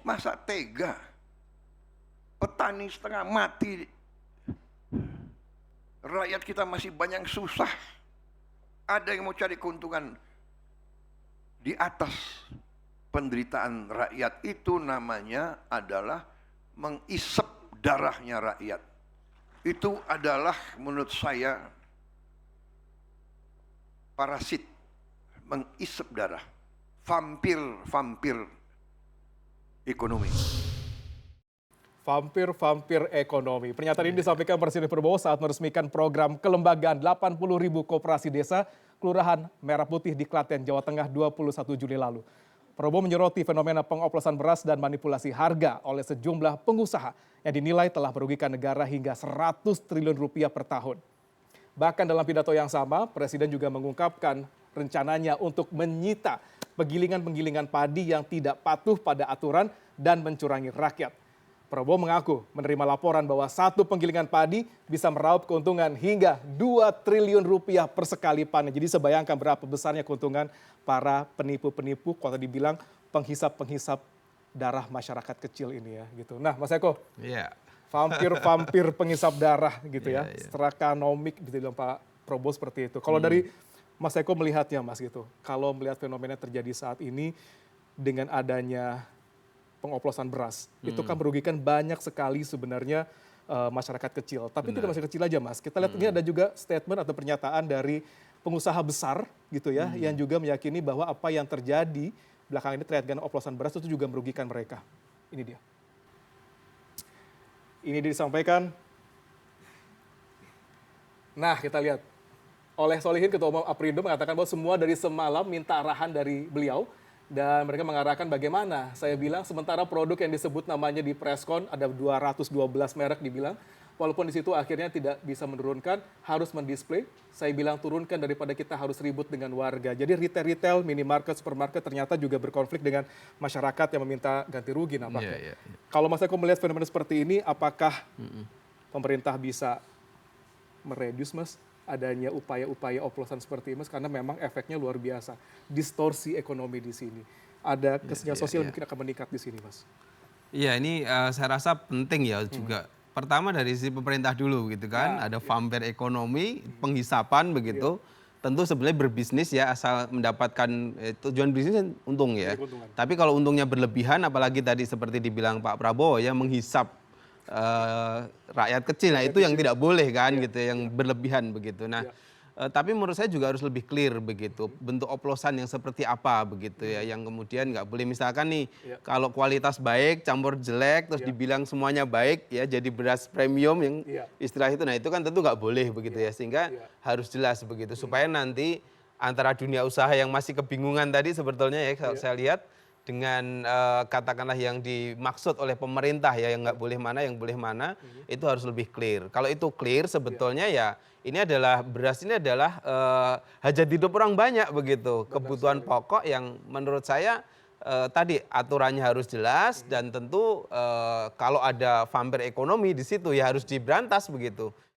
Masa tega? Petani setengah mati, rakyat kita masih banyak susah. Ada yang mau cari keuntungan di atas penderitaan rakyat. Itu namanya adalah mengisap darahnya rakyat. Itu adalah menurut saya parasit, mengisap darah, vampir ekonomi. Vampir ekonomi. Pernyataan ini disampaikan Presiden Prabowo saat meresmikan program kelembagaan 80.000 koperasi desa Kelurahan Merah Putih di Klaten, Jawa Tengah 21 Juli lalu. Prabowo menyoroti fenomena pengoplosan beras dan manipulasi harga oleh sejumlah pengusaha yang dinilai telah merugikan negara hingga 100 triliun rupiah per tahun. Bahkan dalam pidato yang sama, Presiden juga mengungkapkan rencananya untuk menyita penggilingan-penggilingan padi yang tidak patuh pada aturan dan mencurangi rakyat. Prabowo mengaku menerima laporan bahwa satu penggilingan padi bisa meraup keuntungan hingga 2 triliun rupiah per sekali panen. Jadi sebayangkan berapa besarnya keuntungan para penipu-penipu, kalau dibilang penghisap-penghisap darah masyarakat kecil ini ya gitu. Nah, Mas Eko, vampir penghisap darah gitu ya, strakanomik gitu bilang Pak Prabowo seperti itu. Kalau dari Mas Eko melihatnya Mas gitu, kalau melihat fenomena terjadi saat ini dengan adanya pengoplosan beras, itu kan merugikan banyak sekali sebenarnya masyarakat kecil. Tapi tidak masyarakat kecil aja Mas, kita lihat ini ada juga statement atau pernyataan dari pengusaha besar gitu ya, yang juga meyakini bahwa apa yang terjadi belakangan ini terkait dengan oplosan beras itu juga merugikan mereka. Ini dia. Ini disampaikan. Nah, kita lihat. Oleh Solihin, Ketua Umum Aprindo mengatakan bahwa semua dari semalam minta arahan dari beliau. Dan mereka mengarahkan bagaimana. Saya bilang sementara produk yang disebut namanya di preskon ada 212 merek dibilang. Walaupun di situ akhirnya tidak bisa menurunkan, harus mendisplay. Saya bilang turunkan daripada kita harus ribut dengan warga. Jadi retail, minimarket, supermarket ternyata juga berkonflik dengan masyarakat yang meminta ganti rugi nampaknya. Kalau Mas Eko melihat fenomena seperti ini, apakah pemerintah bisa mereduce Mas adanya upaya-upaya oplosan seperti ini, Mas, karena memang efeknya luar biasa. Distorsi ekonomi di sini. Ada kesenjangan sosial mungkin akan meningkat di sini, Mas. Iya, ini saya rasa penting ya juga. Pertama dari sisi pemerintah dulu gitu kan, ada vampir ekonomi, penghisapan begitu. Tentu sebenarnya berbisnis ya, asal mendapatkan tujuan bisnis untung ya. Tapi kalau untungnya berlebihan, apalagi tadi seperti dibilang Pak Prabowo ya, menghisap rakyat kecil, nah itu yang tidak boleh kan gitu, yang berlebihan begitu. Nah, tapi menurut saya juga harus lebih clear begitu, bentuk oplosan yang seperti apa begitu ya, yang kemudian nggak boleh misalkan nih, kalau kualitas baik campur jelek terus dibilang semuanya baik ya, jadi beras premium yang istilah itu, nah itu kan tentu nggak boleh begitu ya, sehingga harus jelas begitu, supaya nanti antara dunia usaha yang masih kebingungan tadi sebetulnya ya, kalau saya lihat, dengan katakanlah yang dimaksud oleh pemerintah ya, yang nggak boleh mana, yang boleh mana, itu harus lebih clear. Kalau itu clear sebetulnya ya ini adalah beras ini adalah hajat hidup orang banyak begitu, kebutuhan pokok yang menurut saya tadi aturannya harus jelas dan tentu kalau ada vampir ekonomi di situ ya harus diberantas begitu.